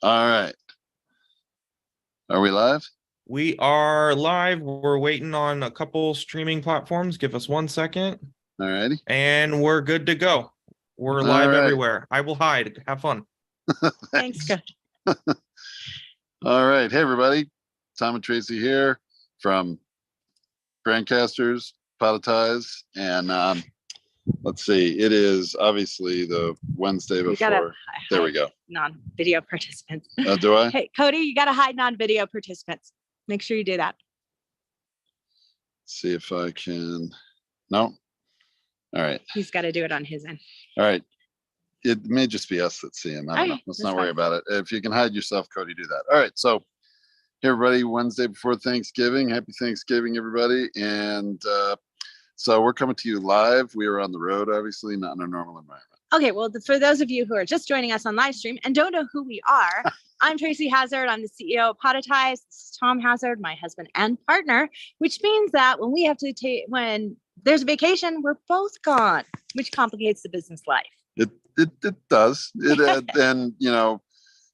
All right. Are we live? We are live. We're waiting on a couple streaming platforms. Give us 1 second, All righty. and we're good to go. We're All live right. everywhere. I will hide. Have fun. Thanks, Thanks. Coach. All right. Hey, everybody. Tom and Tracy here from Grandcasters, Podetize. And let's see. It is obviously the Wednesday You before. gotta There we go. non-video participants. Do I? Hey, Cody, you gotta hide non-video participants. Make sure you do that. See if I can. No. All right. He's got to do it on his end. All right. It may just be us that see him. I don't know. Okay, Let's that's not worry fine. about it. If you can hide yourself, Cody, do that. All right. So, hey, everybody, Wednesday before Thanksgiving. Happy Thanksgiving, everybody. And so we're coming to you live. We are on the road, obviously, not in our normal environment. Okay, well, for those of you who are just joining us on live stream and don't know who we are, I'm Tracy Hazard. I'm the CEO of Podetize. This is Tom Hazard, my husband and partner, which means that when we have to take, when there's a vacation, we're both gone, which complicates the business life. It does. And, you know,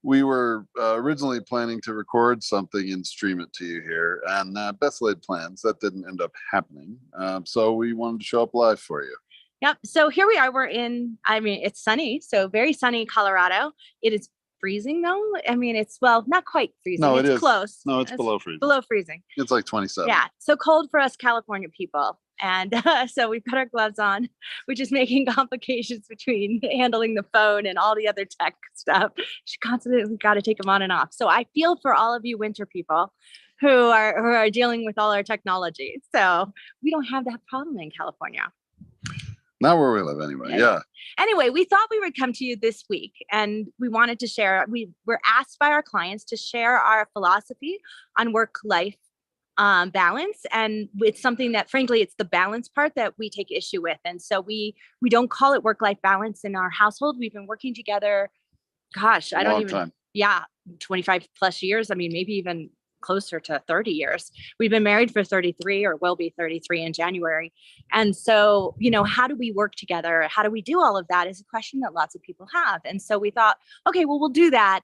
we were originally planning to record something and stream it to you here, and best laid plans. That didn't end up happening. So we wanted to show up live for you. Yep. So here we are. We're in, it's sunny. So very sunny Colorado. It is freezing though. It's, well, not quite freezing. No, it's it is close. No, it's below freezing. Below freezing. It's like 27. Yeah. So cold for us California people. And so we've got our gloves on, which is making complications between handling the phone and all the other tech stuff. We've got to take them on and off. So I feel for all of you winter people who are dealing with all our technology. So we don't have that problem in California. Not where we live anyway. Yeah. Anyway, we thought we would come to you this week and we wanted to share, we were asked by our clients to share our philosophy on work-life balance. And it's something that, frankly, it's the balance part that we take issue with. And so we don't call it work-life balance in our household. We've been working together, gosh, I don't even, time. Yeah, 25 plus years. Maybe even closer to 30 years. We've been married for 33 or will be 33 in January. And so, how do we work together? How do we do all of that is a question that lots of people have. And so we thought, okay, well, we'll do that.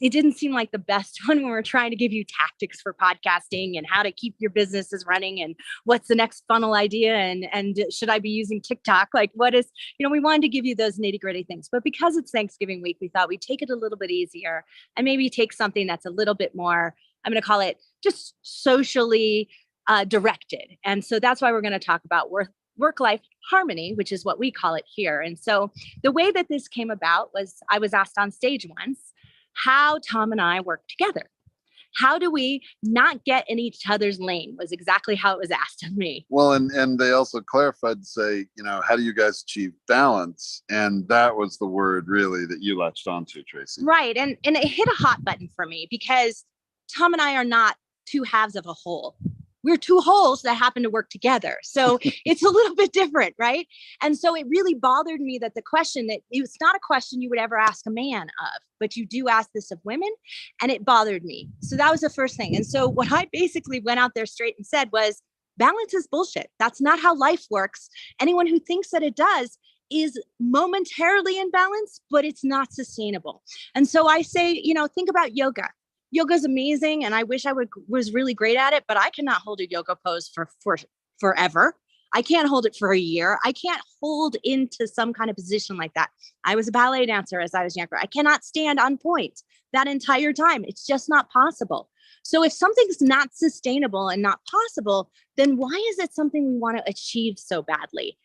It didn't seem like the best one when we're trying to give you tactics for podcasting and how to keep your businesses running and what's the next funnel idea and should I be using TikTok? Like what is, we wanted to give you those nitty gritty things, but because it's Thanksgiving week, we thought we'd take it a little bit easier and maybe take something that's a little bit more, I'm going to call it just socially directed. And so that's why we're going to talk about work-life harmony, which is what we call it here. And so the way that this came about was I was asked on stage once how Tom and I work together. How do we not get in each other's lane was exactly how it was asked of me. Well, and they also clarified to say, how do you guys achieve balance? And that was the word really that you latched onto, Tracy. Right. And it hit a hot button for me because Tom and I are not two halves of a whole. We're two wholes that happen to work together. So it's a little bit different, right? And so it really bothered me that the question that it's not a question you would ever ask a man of, but you do ask this of women. And it bothered me. So that was the first thing. And so what I basically went out there straight and said was balance is bullshit. That's not how life works. Anyone who thinks that it does is momentarily in balance, but it's not sustainable. And so I say, think about yoga. Yoga is amazing. And I wish I was really great at it, but I cannot hold a yoga pose for forever. I can't hold it for a year. I can't hold into some kind of position like that. I was a ballet dancer as I was younger. I cannot stand on point that entire time. It's just not possible. So if something's not sustainable and not possible, then why is it something we want to achieve so badly?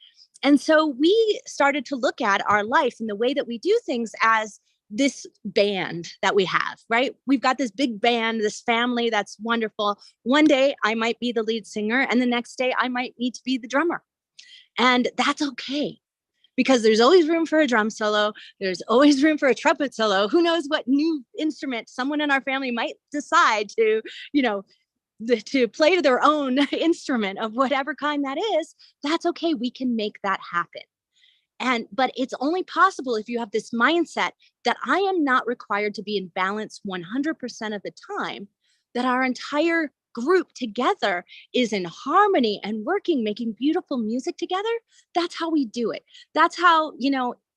And so we started to look at our life and the way that we do things as this band that we have, right? We've got this big band, this family that's wonderful. One day I might be the lead singer and the next day I might need to be the drummer. And that's okay because there's always room for a drum solo. There's always room for a trumpet solo. Who knows what new instrument someone in our family might decide to, to play their own instrument of whatever kind that is. That's okay. We can make that happen. But it's only possible if you have this mindset that I am not required to be in balance 100% of the time, that our entire group together is in harmony and working, making beautiful music together. That's how we do it. That's how,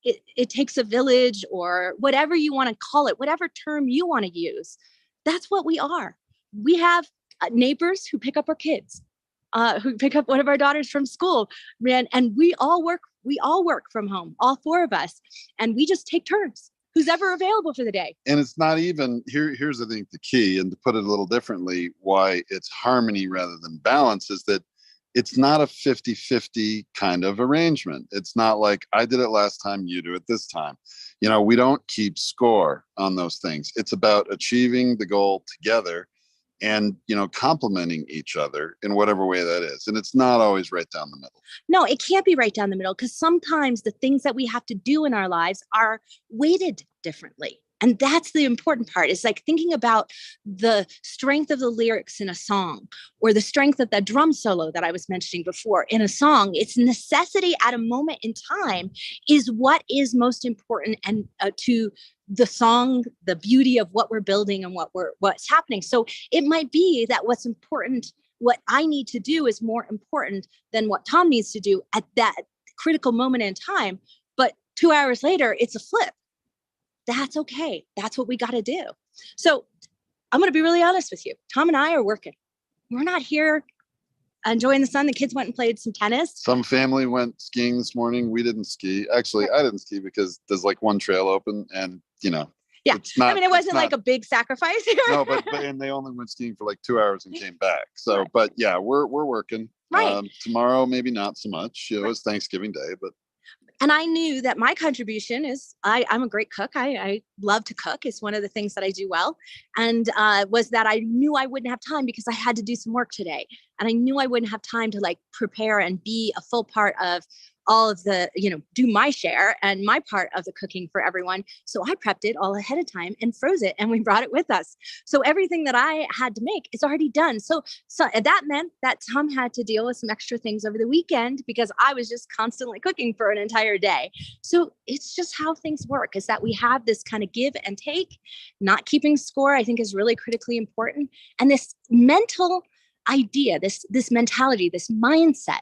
it takes a village, or whatever you want to call it, whatever term you want to use. That's what we are. We have neighbors who pick up our kids, who pick up one of our daughters from school, and we all work from home, all four of us, and we just take turns, who's ever available for the day. And it's not even here's I think the key, and to put it a little differently, why it's harmony rather than balance, is that it's not a 50-50 kind of arrangement. It's not like I did it last time, you do it this time. We don't keep score on those things. It's about achieving the goal together and, complementing each other in whatever way that is. And it's not always right down the middle. No, it can't be right down the middle, because sometimes the things that we have to do in our lives are weighted differently. And that's the important part. It's like thinking about the strength of the lyrics in a song, or the strength of the drum solo that I was mentioning before in a song. Its necessity at a moment in time is what is most important, and to the song, the beauty of what we're building and what's happening. So it might be that what's important, what I need to do, is more important than what Tom needs to do at that critical moment in time. But 2 hours later, it's a flip. That's okay. That's what we got to do. So I'm going to be really honest with you. Tom and I are working. We're not here enjoying the sun. The kids went and played some tennis. Some family went skiing this morning. We didn't ski. Actually, I didn't ski because there's like one trail open, and Yeah. it wasn't like a big sacrifice here. No, but and they only went skiing for like 2 hours and came back. So, Right. But yeah, we're working. Right. Tomorrow, maybe not so much. It's Thanksgiving Day, but. And I knew that my contribution is I'm a great cook. I love to cook. It's one of the things that I do well. And was that I knew I wouldn't have time because I had to do some work today. And I knew I wouldn't have time to prepare and be a full part of all of the, do my share and my part of the cooking for everyone. So I prepped it all ahead of time and froze it, and we brought it with us. So everything that I had to make is already done. So that meant that Tom had to deal with some extra things over the weekend because I was just constantly cooking for an entire day. So it's just how things work, is that we have this kind of give and take. Not keeping score, I think, is really critically important. And this mental idea, this mentality, this mindset,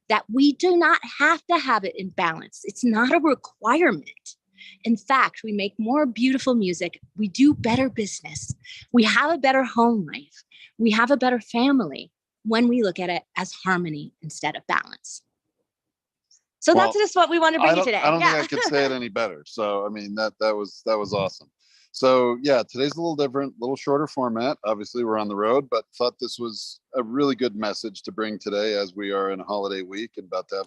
that we do not have to have it in balance. It's not a requirement. In fact, we make more beautiful music. We do better business. We have a better home life. We have a better family when we look at it as harmony instead of balance. So that's just what we want to bring you today. I don't think I could say it any better. So, I mean, that was awesome. So yeah, today's a little different, a little shorter format. Obviously we're on the road, but thought this was a really good message to bring today as we are in a holiday week and about to have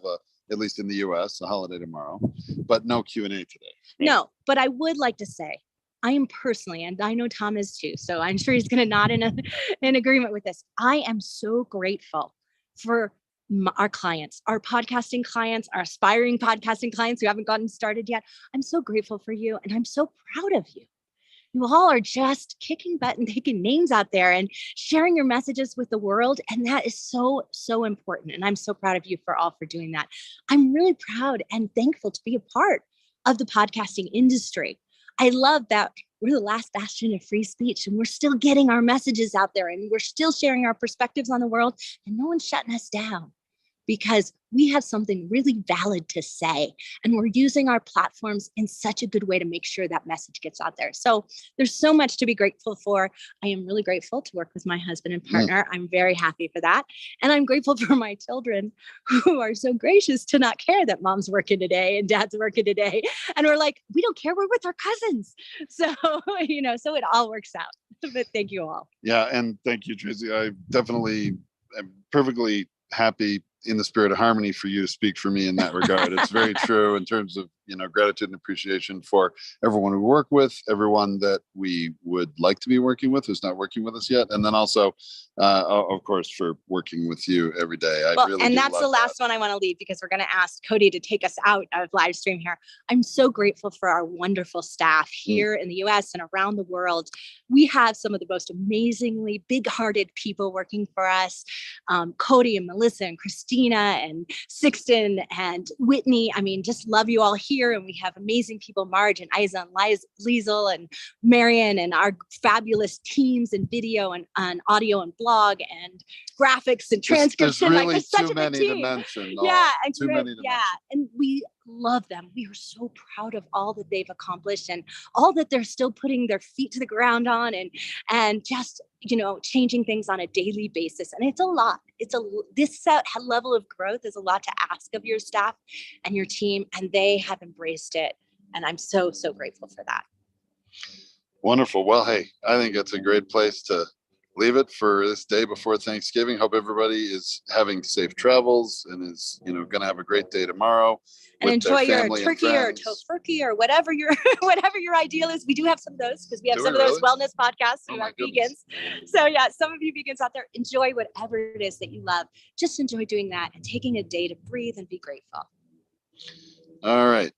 at least in the US, a holiday tomorrow, but no Q&A today. Right? No, but I would like to say, I am personally, and I know Tom is too, so I'm sure he's going to nod in agreement with this. I am so grateful for our clients, our podcasting clients, our aspiring podcasting clients who haven't gotten started yet. I'm so grateful for you, and I'm so proud of you. You all are just kicking butt and taking names out there and sharing your messages with the world. And that is so, so important. And I'm so proud of you for doing that. I'm really proud and thankful to be a part of the podcasting industry. I love that we're the last bastion of free speech, and we're still getting our messages out there, and we're still sharing our perspectives on the world, and no one's shutting us down, because we have something really valid to say, and we're using our platforms in such a good way to make sure that message gets out there. So there's so much to be grateful for. I am really grateful to work with my husband and partner. I'm very happy for that. And I'm grateful for my children, who are so gracious to not care that mom's working today and dad's working today. And we're like, we don't care, we're with our cousins. So, so it all works out. But thank you all. Yeah. And thank you, Tracy. I definitely am perfectly happy in the spirit of harmony for you to speak for me in that regard. It's very true in terms of, gratitude and appreciation for everyone we work with, everyone that we would like to be working with who's not working with us yet. And then also, of course, for working with you every day. And that's the last one I want to leave, because we're going to ask Cody to take us out of live stream here. I'm so grateful for our wonderful staff here in the US and around the world. We have some of the most amazingly big-hearted people working for us. Cody and Melissa and Christina and Sixton and Whitney. I mean, just love you all here. here, and we have amazing people, Marge and Isa and Liesel and Marion, and our fabulous teams in video and audio and blog and graphics and transcription. There's really there's such too a big many team. to mention. Yeah, and too many to yeah, mention. and we love them. We are so proud of all that they've accomplished and all that they're still putting their feet to the ground on, and just, you know, changing things on a daily basis. And it's a lot. This level of growth is a lot to ask of your staff and your team, and they have embraced it. And I'm so, so grateful for that. Wonderful. Well, hey, I think it's a great place to leave it for this day before Thanksgiving. Hope everybody is having safe travels and is, you know, going to have a great day tomorrow. And enjoy your turkey or tofurkey or whatever your ideal is. We do have some of those, because we have some of those wellness podcasts who are vegans. So yeah, some of you vegans out there, enjoy whatever it is that you love. Just enjoy doing that and taking a day to breathe and be grateful. All right.